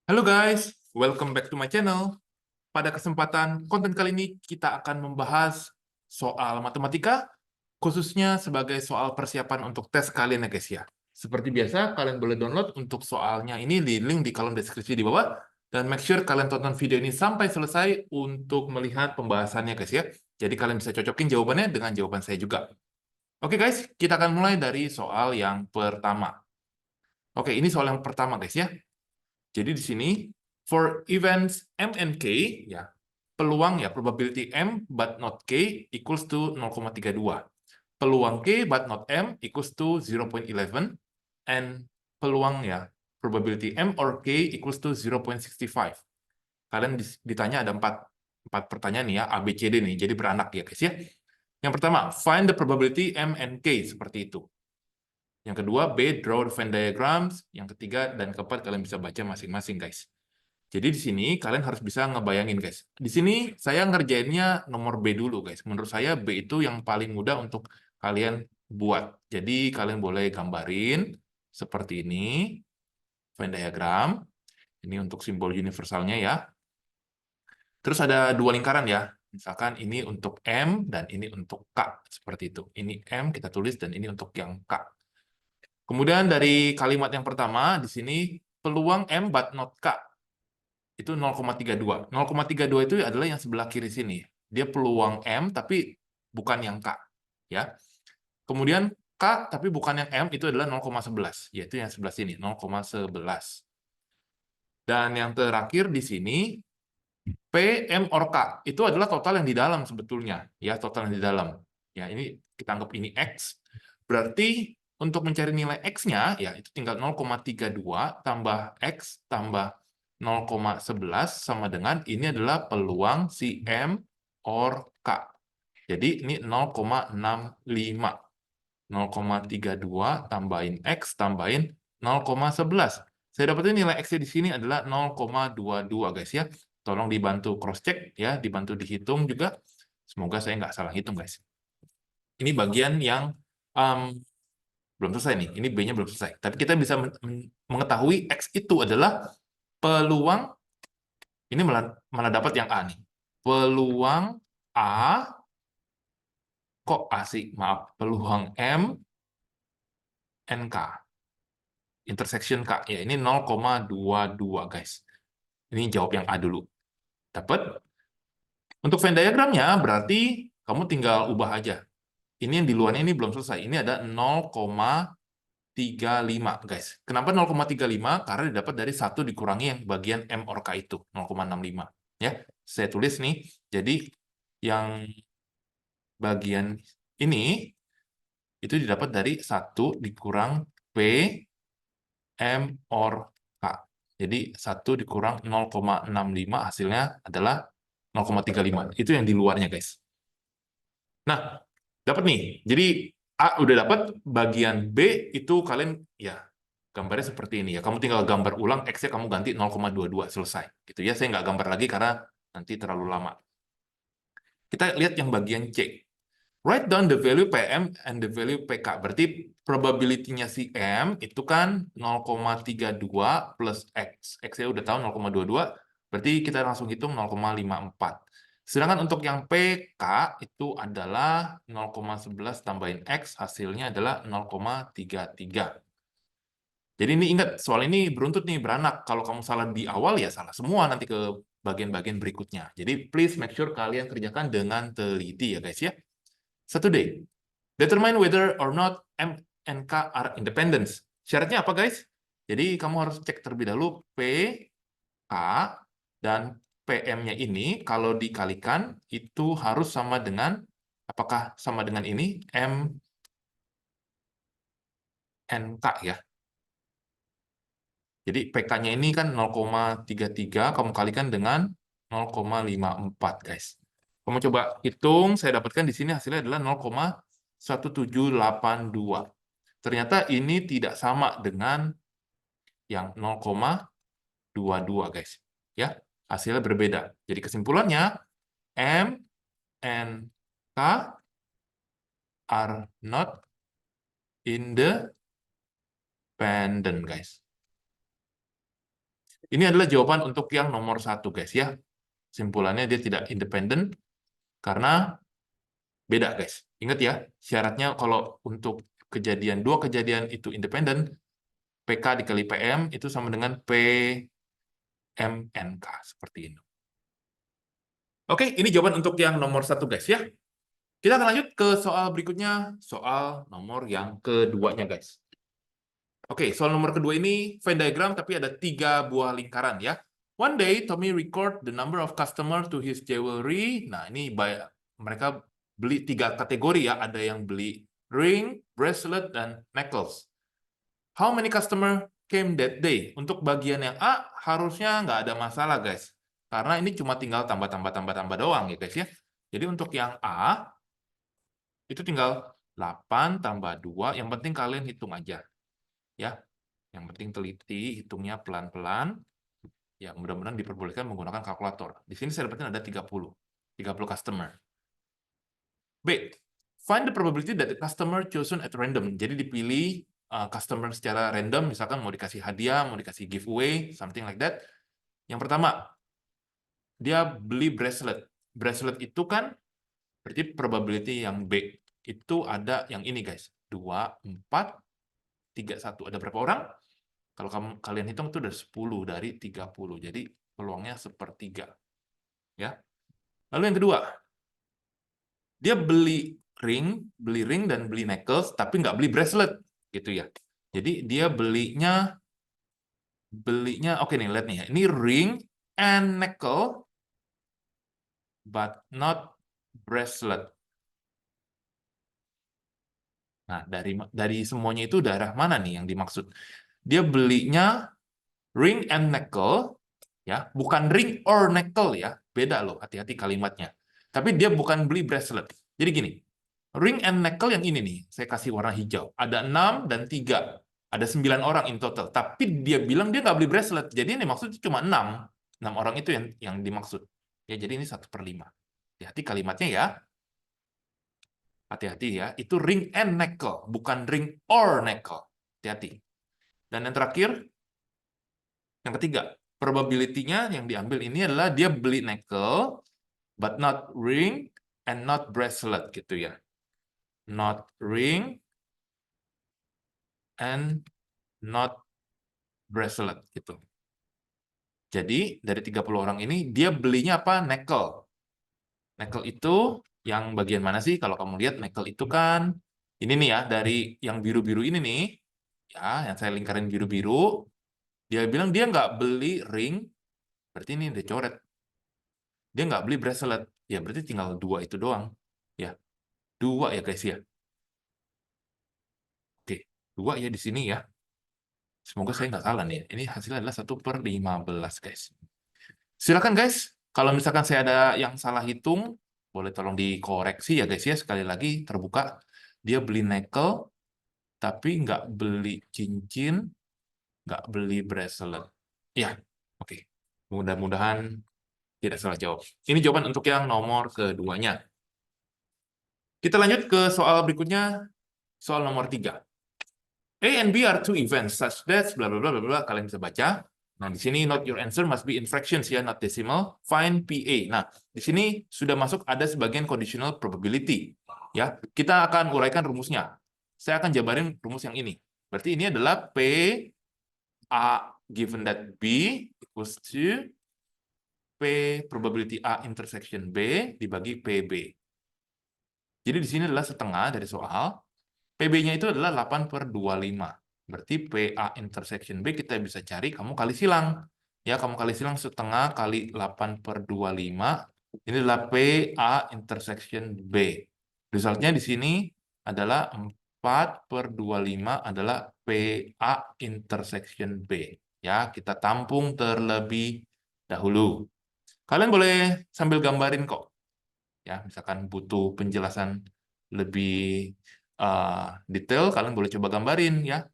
Halo guys, welcome back to my channel. Pada kesempatan konten kali ini kita akan membahas soal matematika, khususnya sebagai soal persiapan untuk tes kalian ya guys ya. Seperti biasa, kalian boleh download untuk soalnya ini di link di kolom deskripsi di bawah, dan make sure kalian tonton video ini sampai selesai untuk melihat pembahasannya guys ya. Jadi kalian bisa cocokin jawabannya dengan jawaban saya juga. Oke guys, kita akan mulai dari soal yang pertama. Oke, ini soal yang pertama guys ya. Jadi di sini for events M and K ya, peluang ya probability M but not K equals to 0,32. Peluang K but not M equals to 0,11 and peluang ya probability M or K equals to 0,65. Kalian ditanya ada empat pertanyaan nih ya, A, B, C, D nih, jadi beranak ya guys ya. Yang pertama, find the probability M and K, seperti itu. Yang kedua, B, draw the Venn diagrams. Yang ketiga dan keempat kalian bisa baca masing-masing guys. Jadi di sini kalian harus bisa ngebayangin guys. Di sini saya ngerjainnya nomor B dulu guys. Menurut saya B itu yang paling mudah untuk kalian buat. Jadi kalian boleh gambarin seperti ini, Venn diagram. Ini untuk simbol universalnya ya. Terus ada dua lingkaran ya. Misalkan ini untuk M dan ini untuk K. Seperti itu. Ini M kita tulis dan ini untuk yang K. Kemudian dari kalimat yang pertama, di sini peluang M but not K. Itu 0,32. 0,32 itu adalah yang sebelah kiri sini. Dia peluang M, tapi bukan yang K. Ya. Kemudian K, tapi bukan yang M, itu adalah 0,11. Yaitu yang sebelah sini, 0,11. Dan yang terakhir di sini, P, M, or K. Itu adalah total yang di dalam sebetulnya. Ya, total yang di dalam. Ya, ini kita anggap ini X. Berarti untuk mencari nilai X-nya, ya itu tinggal 0,32 tambah X tambah 0,11 sama dengan ini adalah peluang si M or K. Jadi ini 0,65. 0,32 tambahin X tambahin 0,11. Saya dapetin nilai X di sini adalah 0,22 guys ya. Tolong dibantu cross check ya, dibantu dihitung juga. Semoga saya nggak salah hitung guys. Ini bagian yang belum selesai nih. Ini B-nya belum selesai. Tapi kita bisa mengetahui X itu adalah peluang, ini malah dapat yang A nih. Peluang A, kok A sih? Maaf. Peluang M, N, K. Intersection K. Ya, ini 0,22 guys. Ini jawab yang A dulu. Dapat? Untuk Venn diagramnya berarti kamu tinggal ubah aja. Ini yang di luarnya ini belum selesai. Ini ada 0,35 guys. Kenapa 0,35? Karena didapat dari 1 dikurangi yang bagian M or K itu, 0,65. Ya, saya tulis nih. Jadi yang bagian ini itu didapat dari 1 dikurang P M or K. Jadi 1 dikurang 0,65 hasilnya adalah 0,35. Itu yang di luarnya guys. Nah, dapat nih. Jadi A udah dapat, bagian B itu kalian ya gambarnya seperti ini ya. Kamu tinggal gambar ulang, X-nya kamu ganti 0,22, selesai. Gitu ya, saya nggak gambar lagi karena nanti terlalu lama. Kita lihat yang bagian C. Write down the value PM and the value PK. Berarti probability-nya si M itu kan 0,32 plus X. X-nya udah tahu 0,22, berarti kita langsung hitung 0,54. Sedangkan untuk yang PK itu adalah 0,11 tambahin X, hasilnya adalah 0,33. Jadi ini ingat, soal ini beruntut nih, beranak. Kalau kamu salah di awal, ya salah semua nanti ke bagian-bagian berikutnya. Jadi please make sure kalian kerjakan dengan teliti ya guys ya. Satu D. Determine whether or not M and K are independent. Syaratnya apa guys? Jadi kamu harus cek terlebih dahulu P, K, dan PM-nya ini kalau dikalikan itu harus sama dengan, apakah sama dengan ini, M, N, K ya. Jadi PK-nya ini kan 0,33, kamu kalikan dengan 0,54 guys. Kamu coba hitung, saya dapatkan di sini hasilnya adalah 0,1782. Ternyata ini tidak sama dengan yang 0,22 guys. Ya, hasilnya berbeda. Jadi kesimpulannya M and K are not independent guys. Ini adalah jawaban untuk yang nomor 1, guys ya. Simpulannya dia tidak independen karena beda, guys. Ingat ya, syaratnya kalau untuk dua kejadian itu independen, PK dikali PM itu sama dengan PMNK, seperti ini. Oke, ini jawaban untuk yang nomor 1, guys ya. Kita akan lanjut ke soal berikutnya, soal nomor yang keduanya, guys. Oke, soal nomor kedua ini Venn diagram, tapi ada 3 buah lingkaran ya. One day, Tommy record the number of customer to his jewelry. Nah, ini mereka beli 3 kategori ya. Ada yang beli ring, bracelet, dan necklace. How many customer came that day? Untuk bagian yang A, harusnya nggak ada masalah, guys. Karena ini cuma tinggal tambah doang ya, guys ya. Jadi untuk yang A, itu tinggal 8 tambah 2. Yang penting kalian hitung aja. Ya, yang penting teliti, hitungnya pelan-pelan. Ya, mudah-mudahan diperbolehkan menggunakan kalkulator. Di sini saya dapatin ada 30 customer. B. Find the probability that the customer chosen at random. Jadi dipilih customer secara random, misalkan mau dikasih hadiah, mau dikasih giveaway, something like that. Yang pertama, dia beli bracelet. Bracelet itu kan berarti probability yang B. Itu ada yang ini, guys. 2, 4, 3, 1. Ada berapa orang? Kalau kalian hitung itu ada 10 dari 30. Jadi peluangnya sepertiga. Ya. Lalu yang kedua, dia beli ring dan beli necklace, tapi nggak beli bracelet, gitu ya. Jadi dia belinya, oke nih, lihat nih ya. Ini ring and necklace, but not bracelet. Nah, dari semuanya itu daerah mana nih yang dimaksud? Dia belinya ring and necklace, ya, bukan ring or necklace ya, beda loh, hati-hati kalimatnya. Tapi dia bukan beli bracelet. Jadi gini, ring and necklace yang ini nih, saya kasih warna hijau. Ada 6 dan 3. Ada 9 orang in total. Tapi dia bilang dia nggak beli bracelet. Jadi ini maksudnya cuma 6. 6 orang itu yang dimaksud. Ya, jadi ini 1/5. Hati-hati kalimatnya ya. Hati-hati ya. Itu ring and necklace, bukan ring or necklace. Hati-hati. Dan yang terakhir, yang ketiga, probability-nya yang diambil ini adalah dia beli necklace, but not ring and not bracelet, gitu ya. Not ring and not bracelet, gitu. Jadi, dari 30 orang ini, dia belinya apa? Necklace. Necklace itu yang bagian mana sih? Kalau kamu lihat, necklace itu kan, ini nih ya, dari yang biru-biru ini nih, ya, yang saya lingkarin biru-biru, dia bilang dia nggak beli ring, berarti ini dia coret. Dia nggak beli bracelet, ya berarti tinggal 2 itu doang. Ya, 2 ya guys ya. Oke, 2 ya di sini ya. Semoga saya nggak salah nih. Ini hasilnya adalah 1/15, guys. Silakan guys, kalau misalkan saya ada yang salah hitung, boleh tolong dikoreksi ya guys ya. Sekali lagi terbuka, dia beli necklace, tapi nggak beli cincin, nggak beli bracelet. Ya, oke. Mudah-mudahan tidak salah jawab. Ini jawaban untuk yang nomor keduanya. Kita lanjut ke soal berikutnya, soal nomor 3. A and B are two events such that bla bla bla bla bla. Kalian bisa baca. Nah, di sini note your answer must be in fractions ya, not decimal. Find PA. Nah, di sini sudah masuk ada sebagian conditional probability. Ya, kita akan uraikan rumusnya. Saya akan jabarin rumus yang ini. Berarti ini adalah P A given that B equals to P probability A intersection B dibagi PB. Jadi di sini adalah setengah dari soal. PB-nya itu adalah 8/25. Berarti PA intersection B kita bisa cari, kamu kali silang. Ya, kamu kali silang setengah kali 8/25. Ini adalah PA intersection B. Resultnya di sini adalah 4/25 adalah PA intersection B. Ya, kita tampung terlebih dahulu. Kalian boleh sambil gambarin kok. Ya, misalkan butuh penjelasan lebih detail, kalian boleh coba gambarin ya.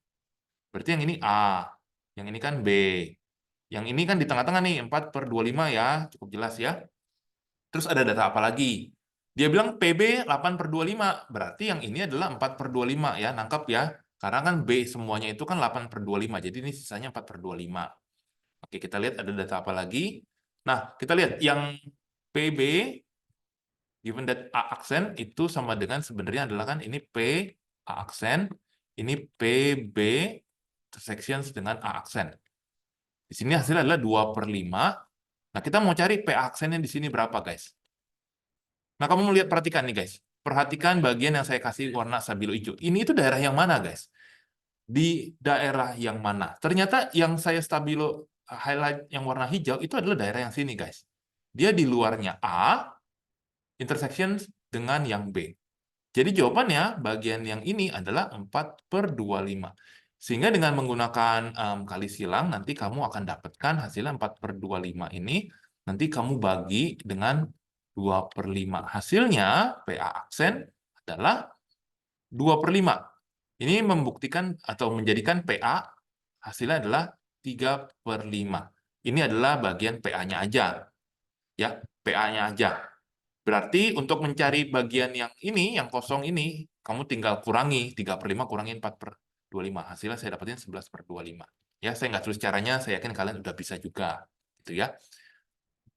Berarti yang ini A, yang ini kan B. Yang ini kan di tengah-tengah nih, 4/25 ya, cukup jelas ya. Terus ada data apa lagi? Dia bilang PB 8/25, berarti yang ini adalah 4/25 ya, nangkap ya. Karena kan B semuanya itu kan 8/25, jadi ini sisanya 4/25. Oke, kita lihat ada data apa lagi. Nah, kita lihat yang PB, given that A aksen itu sama dengan sebenarnya adalah kan ini P A aksen, ini PB intersections dengan A aksen. Di sini hasilnya adalah 2/5. Nah, kita mau cari P A aksennya di sini berapa, guys? Nah, kamu melihat, perhatikan nih, guys. Perhatikan bagian yang saya kasih warna stabilo hijau. Ini itu daerah yang mana, guys? Di daerah yang mana? Ternyata yang saya stabilo highlight yang warna hijau itu adalah daerah yang sini, guys. Dia di luarnya A, intersection dengan yang B. Jadi jawabannya bagian yang ini adalah 4/25. Sehingga dengan menggunakan kali silang, nanti kamu akan dapatkan hasilnya 4/25 ini, nanti kamu bagi dengan 2/5. Hasilnya, PA aksen adalah 2/5. Ini membuktikan atau menjadikan PA hasilnya adalah 3/5. Ini adalah bagian PA-nya aja. Ya, PA-nya aja. Berarti untuk mencari bagian yang ini, yang kosong ini, kamu tinggal kurangi 3/5 kurangi 4/25. Hasilnya saya dapatin 11/25. Ya, saya nggak tulis caranya, saya yakin kalian udah bisa juga. Gitu ya.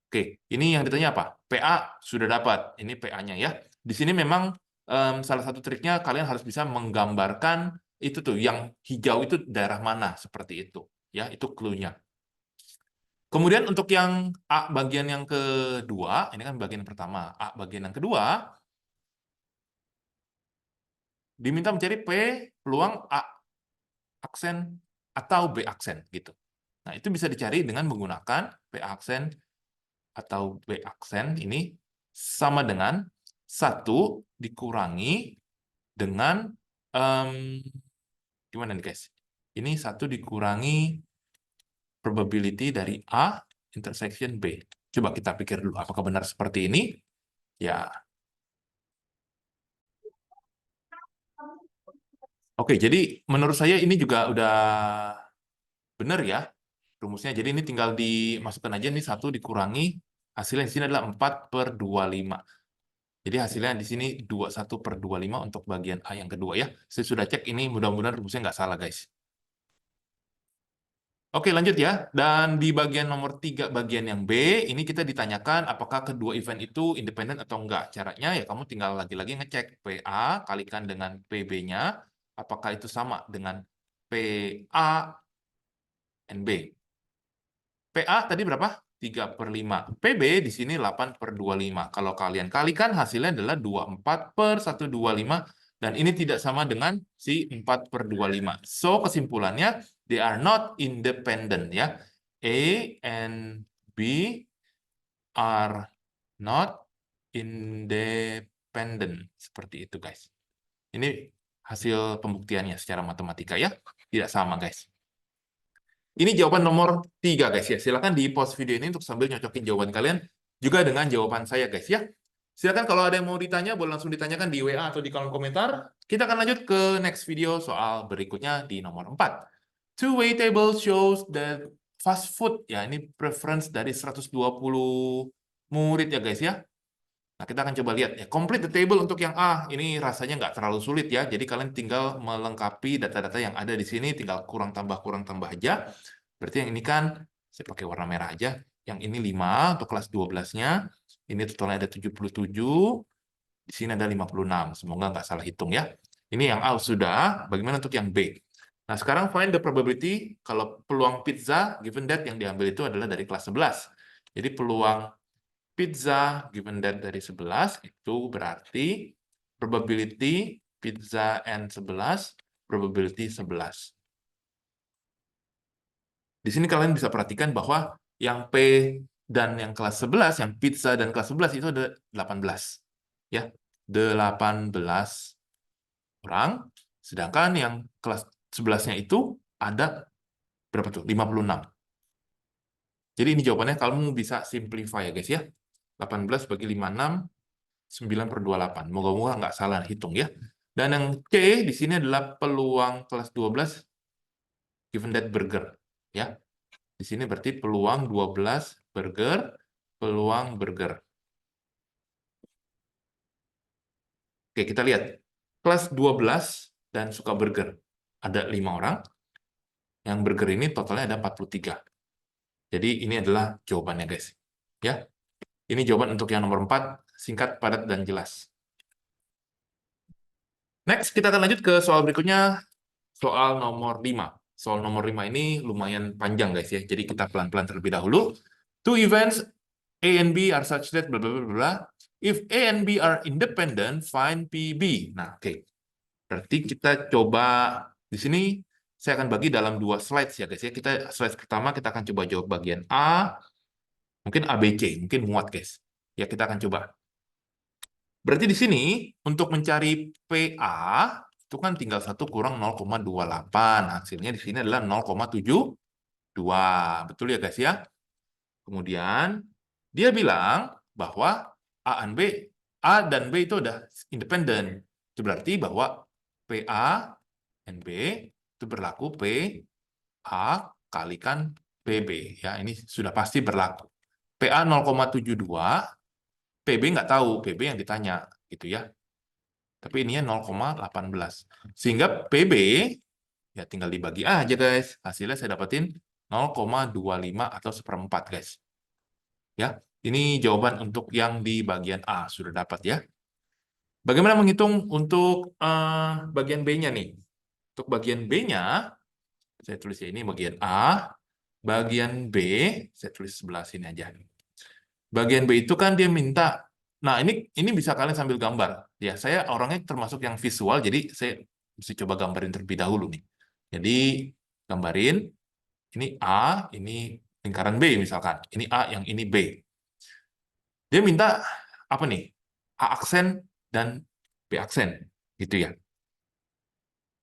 Oke, ini yang ditanya apa? PA sudah dapat. Ini PA-nya ya. Di sini memang salah satu triknya kalian harus bisa menggambarkan itu tuh, yang hijau itu daerah mana, seperti itu. Ya, itu clue-nya. Kemudian untuk yang A bagian yang kedua, ini kan bagian pertama. A bagian yang kedua, diminta mencari P peluang A aksen atau B aksen gitu. Nah, itu bisa dicari dengan menggunakan P aksen atau B aksen ini sama dengan 1 dikurangi dengan gimana nih, guys? Ini 1 dikurangi probability dari A intersection B. Coba kita pikir dulu, apakah benar seperti ini? Ya. Oke, jadi menurut saya ini juga udah benar ya rumusnya. Jadi ini tinggal dimasukkan aja, nih 1 dikurangi, hasilnya di sini adalah 4/25. Jadi hasilnya di sini 21/25 untuk bagian A yang kedua ya. Saya sudah cek ini, mudah-mudahan rumusnya nggak salah, guys. Oke, lanjut ya. Dan di bagian nomor 3, bagian yang B, ini kita ditanyakan apakah kedua event itu independen atau enggak. Caranya ya kamu tinggal lagi-lagi ngecek PA kalikan dengan PB-nya, apakah itu sama dengan PA and B. PA tadi berapa? 3/5. PB di sini 8/25. Kalau kalian kalikan, hasilnya adalah 24/125. Dan ini tidak sama dengan si 4/25. So, kesimpulannya, they are not independent. Ya. A and B are not independent. Seperti itu, guys. Ini hasil pembuktiannya secara matematika ya. Tidak sama, guys. Ini jawaban nomor 3, guys ya. Silakan di pause video ini untuk sambil nyocokin jawaban kalian juga dengan jawaban saya, guys ya. Silakan kalau ada yang mau ditanya, boleh langsung ditanyakan di WA atau di kolom komentar. Kita akan lanjut ke next video soal berikutnya di nomor 4. Two-way table shows that fast food, ya ini preference dari 120 murid ya, guys ya. Nah, kita akan coba lihat ya. Complete the table untuk yang A. Ini rasanya nggak terlalu sulit ya. Jadi kalian tinggal melengkapi data-data yang ada di sini, tinggal kurang tambah aja. Berarti yang ini kan, saya pakai warna merah aja. Yang ini 5 untuk kelas 12-nya. Ini totalnya ada 77. Di sini ada 56. Semoga nggak salah hitung ya. Ini yang A sudah. Bagaimana untuk yang B? Nah, sekarang find the probability kalau peluang pizza, given that yang diambil itu adalah dari kelas 11. Jadi peluang pizza given that dari 11 itu berarti probability pizza and 11 probability 11. Di sini kalian bisa perhatikan bahwa yang P dan yang kelas 11, yang pizza dan kelas 11 itu ada 18. Ya, 18 orang, sedangkan yang kelas 11-nya itu ada berapa tuh? 56. Jadi ini jawabannya kamu bisa simplify ya, guys ya. 18 bagi 56 9/28. Moga-moga nggak salah hitung ya. Dan yang C di sini adalah peluang kelas 12 given that burger. Ya. Di sini berarti peluang 12 burger, peluang burger. Oke, kita lihat. Kelas 12 dan suka burger. Ada 5 orang. Yang burger ini totalnya ada 43. Jadi ini adalah jawabannya, guys. Ya, ini jawaban untuk yang nomor 4, singkat, padat, dan jelas. Next, kita akan lanjut ke soal berikutnya, soal nomor 5. Soal nomor 5 ini lumayan panjang, guys, ya. Jadi kita pelan-pelan terlebih dahulu. Two events A and B are such that bla bla bla bla. If A and B are independent, find PB. Nah, oke. Berarti kita coba di sini saya akan bagi dalam 2 slides ya, guys, ya. Slide pertama kita akan coba jawab bagian A, mungkin ABC, mungkin muat, guys. Ya, kita akan coba. Berarti di sini untuk mencari PA itu kan tinggal 1 kurang 0,28. Hasilnya di sini adalah 0,72. Betul ya, guys, ya? Kemudian dia bilang bahwa A dan B itu udah independen. Itu berarti bahwa PA dan B itu berlaku PA kalikan PB. Ya, ini sudah pasti berlaku. PA 0,72, PB nggak tahu, PB yang ditanya, gitu ya. Tapi ininya 0,18. Sehingga PB, ya tinggal dibagi aja, guys. Hasilnya saya dapetin 0,25 atau 1/4, guys. Ya, ini jawaban untuk yang di bagian A, sudah dapat ya. Bagaimana menghitung untuk bagian B-nya nih? Untuk bagian B-nya, saya tulis ya, ini bagian A. Bagian B, saya tulis sebelah sini aja. Bagian B itu kan dia minta, nah ini bisa kalian sambil gambar. Ya, saya orangnya termasuk yang visual, jadi saya mesti coba gambarin terlebih dahulu nih. Jadi gambarin, ini A, ini lingkaran B misalkan. Ini A, yang ini B. Dia minta apa nih? A aksen dan B aksen, gitu ya.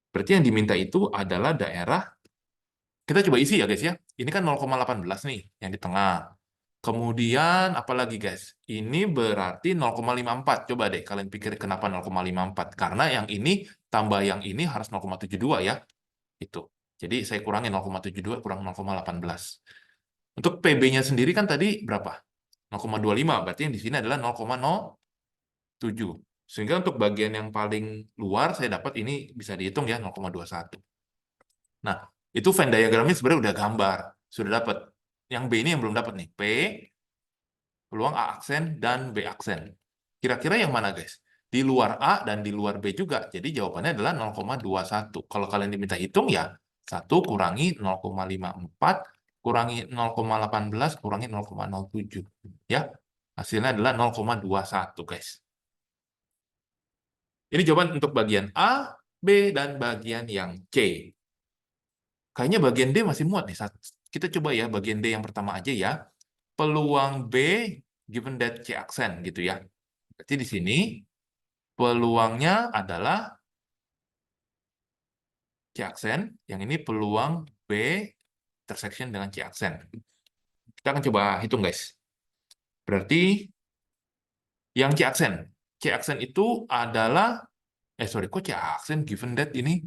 Berarti yang diminta itu adalah daerah, kita coba isi ya, guys, ya. Ini kan 0,18 nih, yang di tengah. Kemudian, apalagi, guys? Ini berarti 0,54. Coba deh, kalian pikir kenapa 0,54. Karena yang ini tambah yang ini harus 0,72 ya. Itu. Jadi, saya kurangi 0,72 kurang 0,18. Untuk PB-nya sendiri kan tadi berapa? 0,25. Berarti yang di sini adalah 0,07. Sehingga untuk bagian yang paling luar, saya dapat ini bisa dihitung ya, 0,21. Nah, itu Venn diagramnya sebenarnya udah gambar. Sudah dapat. Yang B ini yang belum dapat nih. P, peluang A aksen, dan B aksen. Kira-kira yang mana, guys? Di luar A dan di luar B juga. Jadi jawabannya adalah 0,21. Kalau kalian diminta hitung ya, 1 kurangi 0,54, kurangi 0,18, kurangi 0,07. Ya, hasilnya adalah 0,21, guys. Ini jawaban untuk bagian A, B, dan bagian yang C. Kayaknya bagian D masih muat nih. Kita coba ya bagian D yang pertama aja ya. Peluang B given that C aksen gitu ya. Berarti di sini peluangnya adalah C aksen, yang ini peluang B intersection dengan C aksen. Kita akan coba hitung, guys. Berarti yang C aksen itu adalah sorry, kok C aksen given that ini?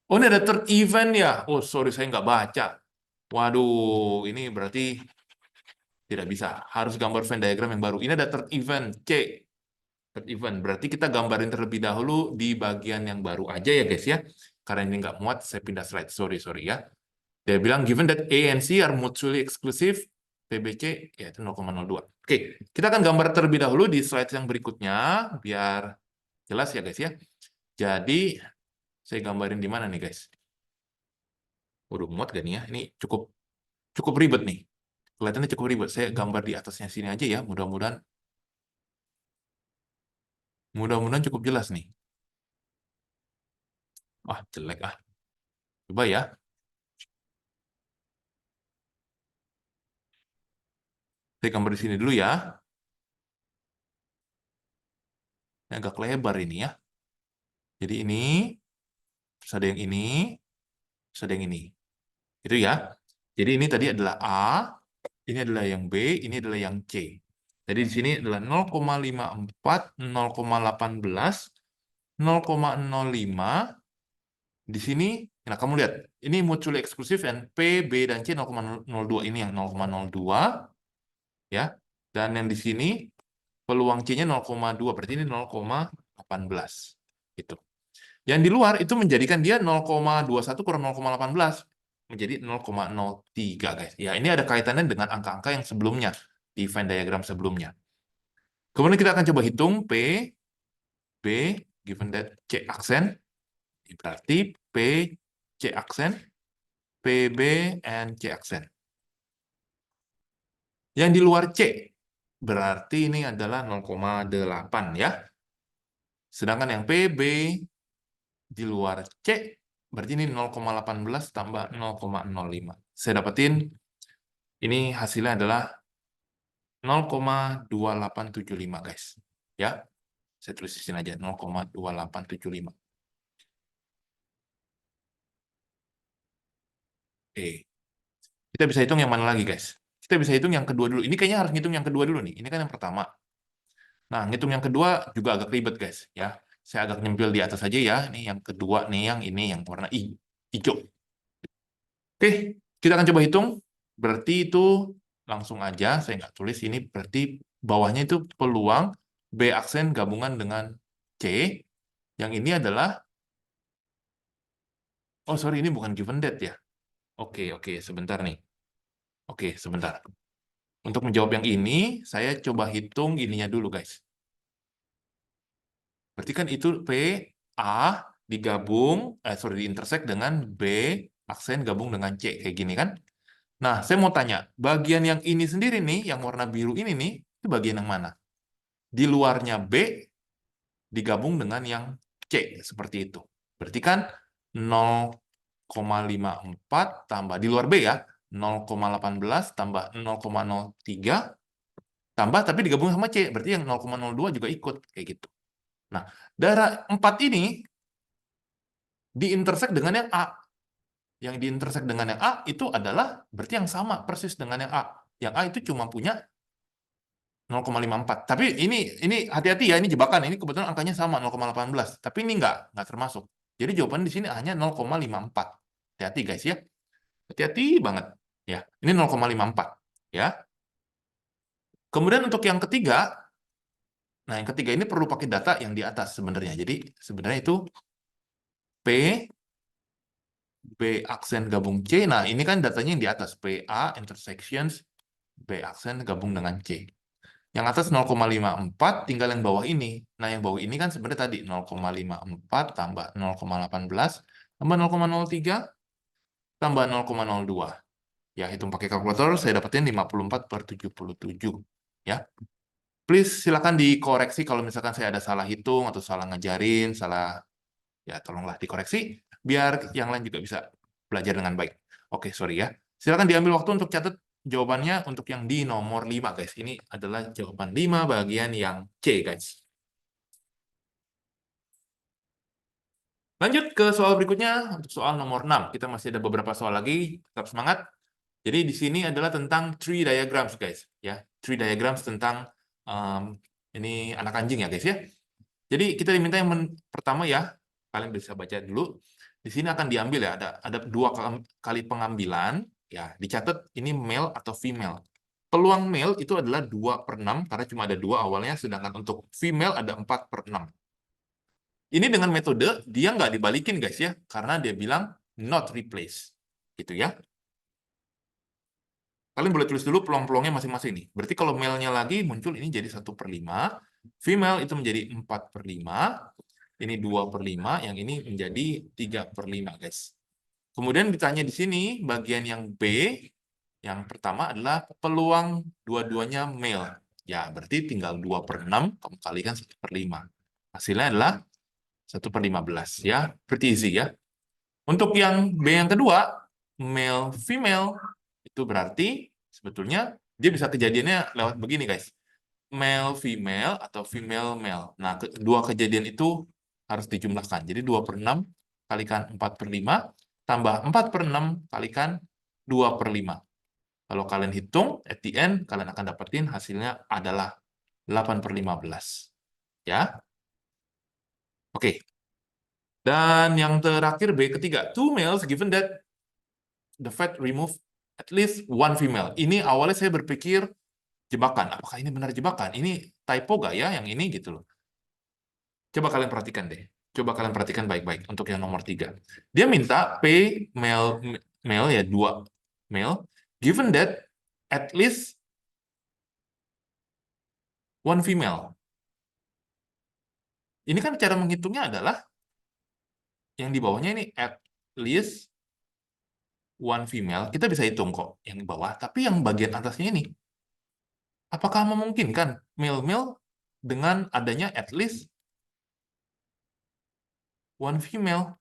Oh, ini ada third event ya. Oh, sorry, saya nggak baca. Waduh, ini berarti tidak bisa. Harus gambar Venn diagram yang baru. Ini ada third event, C. Third event. Berarti kita gambarin terlebih dahulu di bagian yang baru aja ya, guys ya. Karena ini nggak muat, saya pindah slide. Sorry ya. Dia bilang, given that A and C are mutually exclusive, PBC yaitu 0,02. Oke, kita akan gambar terlebih dahulu di slide yang berikutnya, biar jelas ya, guys ya. Jadi, saya gambarin di mana nih, guys? Waduh, muat gak nih ya? Ini cukup ribet nih. Kelihatannya cukup ribet. Saya gambar di atasnya sini aja ya. Mudah-mudahan cukup jelas nih. Wah, jelek ah. Coba ya. Saya gambar di sini dulu ya. Ini agak lebar ini ya. Jadi ini, terus ada yang ini, terus ada yang ini. Itu ya. Jadi ini tadi adalah A, ini adalah yang B, ini adalah yang C. Jadi di sini adalah 0,54, 0,18, 0,05. Di sini, nah kamu lihat, ini mutually eksklusif dan P, B, dan C 0,02. Ini yang 0,02. Ya. Dan yang di sini, peluang C-nya 0,2. Berarti ini 0,18. Itu. Yang di luar itu menjadikan dia 0,21 kurang 0,18. menjadi 0,03 guys. Ya, ini ada kaitannya dengan angka-angka yang sebelumnya di Venn diagram sebelumnya. Kemudian kita akan coba hitung P, B, given that C aksen, berarti P, C aksen, PB, and C aksen. Yang di luar C, berarti ini adalah 0,8 ya. Sedangkan yang PB di luar C, berarti ini 0,18 tambah 0,05. Saya dapetin, ini hasilnya adalah 0,2875 guys. Ya, saya tulis di sini aja 0,2875. Oke. Kita bisa hitung yang mana lagi guys? Kita bisa hitung yang kedua dulu. Ini kayaknya harus hitung yang kedua dulu nih. Ini kan yang pertama. Nah, ngitung yang kedua juga agak ribet guys. Ya, saya agak nyempil di atas aja ya. Ini yang kedua nih, yang ini yang warna hijau. Oke, kita akan coba hitung. Berarti itu langsung aja. Saya nggak tulis ini. Berarti bawahnya itu peluang B aksen gabungan dengan C. Yang ini adalah, oh sorry, ini bukan given that ya. Oke, sebentar nih. Oke, sebentar. Untuk menjawab yang ini, saya coba hitung ininya dulu, guys. Berarti kan itu P, A digabung, diintersek dengan B, aksen gabung dengan C, kayak gini kan? Nah, saya mau tanya, bagian yang ini sendiri nih, yang warna biru ini nih, itu bagian yang mana? Di luarnya B digabung dengan yang C, seperti itu. Berarti kan 0,54 tambah, di luar B ya, 0,18 tambah 0,03 tambah tapi digabung sama C, berarti yang 0,02 juga ikut kayak gitu. Nah, darah 4 ini diintersek dengan yang A. Yang diintersek dengan yang A itu adalah berarti yang sama persis dengan yang A. Yang A itu cuma punya 0,54. Tapi ini hati-hati ya, ini jebakan. Ini kebetulan angkanya sama 0,18, tapi ini nggak termasuk. Jadi jawaban di sini hanya 0,54. Hati-hati guys ya. Hati-hati banget ya. Ini 0,54 ya. Kemudian untuk yang ketiga, nah yang ketiga ini perlu pakai data yang di atas sebenarnya. Jadi sebenarnya itu P, B aksen gabung C. Nah ini kan datanya yang di atas. PA intersections B aksen gabung dengan C. Yang atas 0,54, tinggal yang bawah ini. Nah yang bawah ini kan sebenarnya tadi 0,54 tambah 0,18 tambah 0,03 tambah 0,02. Ya, hitung pakai kalkulator, saya dapetin 54/77. Ya. Please silakan dikoreksi kalau misalkan saya ada salah hitung atau salah ngajarin, salah, ya tolonglah dikoreksi, biar yang lain juga bisa belajar dengan baik. Oke, sorry ya. Silakan diambil waktu untuk catat jawabannya untuk yang di nomor 5, guys. Ini adalah jawaban 5 bagian yang C, guys. Lanjut ke soal berikutnya, untuk soal nomor 6. Kita masih ada beberapa soal lagi, tetap semangat. Jadi di sini adalah tentang tree diagrams, guys. Ya, tree diagrams tentang ini anak anjing ya, guys ya. Jadi kita diminta yang pertama ya, kalian bisa baca dulu. Di sini akan diambil ya, ada 2 kali pengambilan, ya dicatat ini male atau female. Peluang male itu adalah 2/6 karena cuma ada 2 awalnya, sedangkan untuk female ada 4/6. Ini dengan metode dia nggak dibalikin guys ya, karena dia bilang not replace, gitu ya. Kalian boleh tulis dulu peluang-peluangnya masing-masing nih. Berarti kalau male-nya lagi muncul ini jadi 1/5, female itu menjadi 4/5, ini 2/5, yang ini menjadi 3/5 guys. Kemudian ditanya di sini bagian yang B, yang pertama adalah peluang dua-duanya male. Ya, berarti tinggal 2/6 kamu kalikan 1/5. Hasilnya adalah 1/15 ya, pretty easy ya. Untuk yang B yang kedua, male female, itu berarti sebetulnya dia bisa kejadiannya lewat begini guys. Male female atau female male. Nah, kedua kejadian itu harus dijumlahkan. Jadi 2/6 kalikan 4/5 tambah 4/6 kalikan 2/5. Kalau kalian hitung, at the end, kalian akan dapetin hasilnya adalah 8/15. Ya. Oke. Dan yang terakhir, B ketiga. 2 males given that the Fed remove at least 1 female. Ini awalnya saya berpikir jebakan. Apakah ini benar jebakan? Ini typo gak ya yang ini gitu loh. Coba kalian perhatikan deh. Coba kalian perhatikan baik-baik untuk yang nomor 3. Dia minta P male ya, 2 male, given that at least 1 female. Ini kan cara menghitungnya adalah yang di bawahnya ini at least 1 female, kita bisa hitung kok yang di bawah, tapi yang bagian atasnya ini, apakah memungkinkan male-male dengan adanya at least 1 female?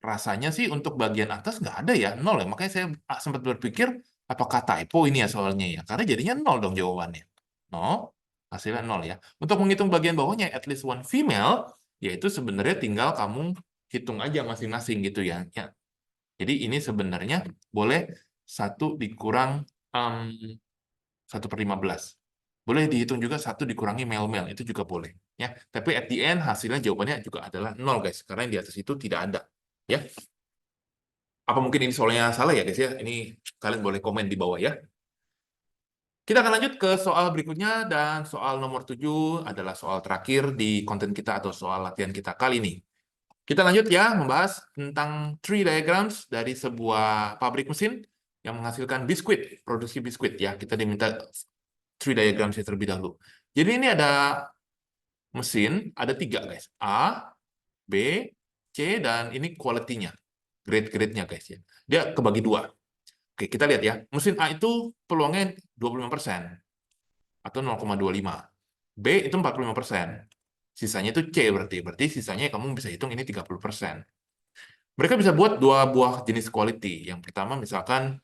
Rasanya sih untuk bagian atas nggak ada ya, 0 ya. Makanya saya sempat berpikir, apakah typo ini ya soalnya ya? Karena jadinya 0 dong jawabannya. 0, hasilnya 0 ya. Untuk menghitung bagian bawahnya, at least 1 female, yaitu sebenarnya tinggal kamu hitung aja masing-masing gitu ya. Jadi ini sebenarnya boleh 1 dikurang 1/15. Boleh dihitung juga 1 dikurangi male-male, itu juga boleh. Ya. Tapi at the end hasilnya jawabannya juga adalah 0 guys, karena yang di atas itu tidak ada. Ya. Apa mungkin ini soalnya salah ya guys ya? Ini kalian boleh komen di bawah ya. Kita akan lanjut ke soal berikutnya, dan soal nomor 7 adalah soal terakhir di konten kita atau soal latihan kita kali ini. Kita lanjut ya, membahas tentang tree diagrams dari sebuah pabrik mesin yang menghasilkan biskuit, produksi biskuit ya. Kita diminta tree diagrams terlebih dahulu. Jadi ini ada mesin, ada 3 guys. A, B, C, dan ini quality-nya. Grade-grade-nya guys ya. Dia kebagi 2. Oke, kita lihat ya. Mesin A itu peluangnya 25% atau 0,25. B itu 45%. Sisanya itu C berarti. Berarti sisanya kamu bisa hitung ini 30%. Mereka bisa buat 2 buah jenis quality. Yang pertama misalkan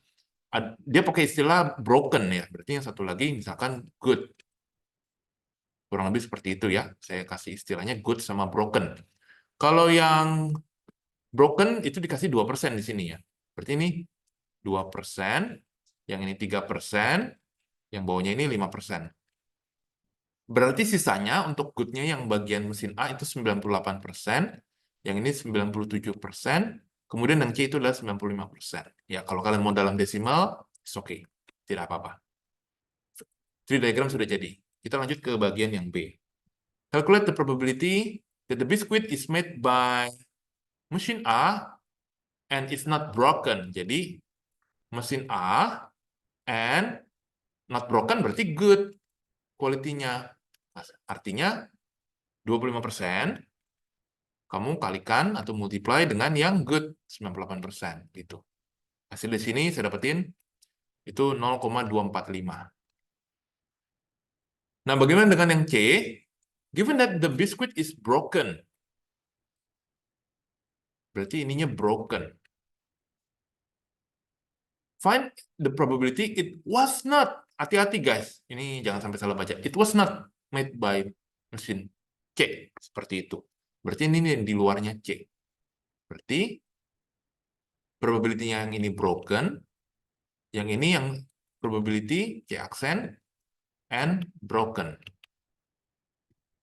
dia pakai istilah broken ya. Berarti yang satu lagi misalkan good. Kurang lebih seperti itu ya. Saya kasih istilahnya good sama broken. Kalau yang broken itu dikasih 2% di sini ya. Berarti ini 2%, yang ini 3%, yang bawahnya ini 5%. Berarti sisanya untuk good-nya yang bagian mesin A itu 98%, yang ini 97%, kemudian yang C itu adalah 95%. Ya, kalau kalian mau dalam desimal, it's okay. Tidak apa-apa. Tree diagram sudah jadi. Kita lanjut ke bagian yang B. Calculate the probability that the biscuit is made by mesin A and is not broken. Jadi, mesin A and not broken berarti good quality-nya. Artinya 25% kamu kalikan atau multiply dengan yang good 98% gitu. Hasil di sini saya dapetin itu 0,245. Nah, bagaimana dengan yang C? Given that the biscuit is broken. Berarti ininya broken. Find the probability it was not. Hati-hati guys, ini jangan sampai salah baca. It was not made by mesin C. Seperti itu. Berarti ini yang di luarnya C. Berarti probability yang ini broken, yang ini yang probability C aksen and broken.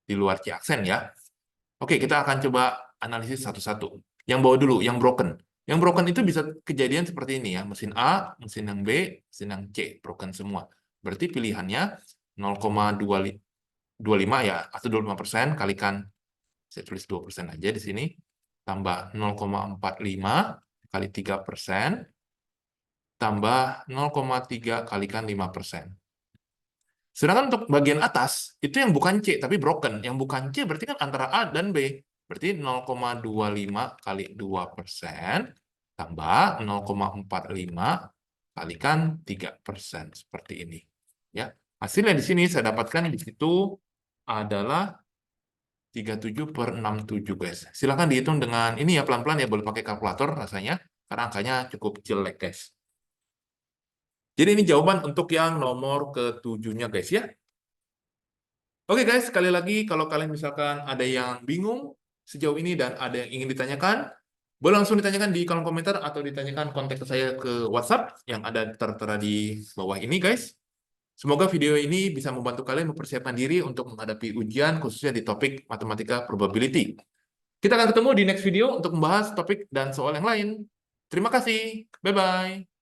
Di luar C aksen ya. Oke, kita akan coba analisis satu-satu. Yang bawah dulu, yang broken. Yang broken itu bisa kejadian seperti ini ya. Mesin A, mesin yang B, mesin yang C. Broken semua. Berarti pilihannya 0,25 ya, atau 25% kalikan, saya tulis 2% aja di sini, tambah 0,45 kali 3%, tambah 0,3 kalikan 5%. Sedangkan untuk bagian atas, itu yang bukan C, tapi broken. Yang bukan C berarti kan antara A dan B. Berarti 0,25 kali 2%, tambah 0,45 kalikan 3%. Seperti ini. Ya. Hasilnya di sini saya dapatkan di situ adalah 37/67, guys. Silahkan dihitung dengan ini ya, pelan-pelan ya, boleh pakai kalkulator rasanya, karena angkanya cukup jelek, guys. Jadi ini jawaban untuk yang nomor ke-7-nya, guys ya. Oke guys, sekali lagi kalau kalian misalkan ada yang bingung sejauh ini dan ada yang ingin ditanyakan, boleh langsung ditanyakan di kolom komentar atau ditanyakan kontak saya ke WhatsApp yang ada tertera di bawah ini, guys. Semoga video ini bisa membantu kalian mempersiapkan diri untuk menghadapi ujian, khususnya di topik matematika probability. Kita akan ketemu di next video untuk membahas topik dan soal yang lain. Terima kasih. Bye-bye.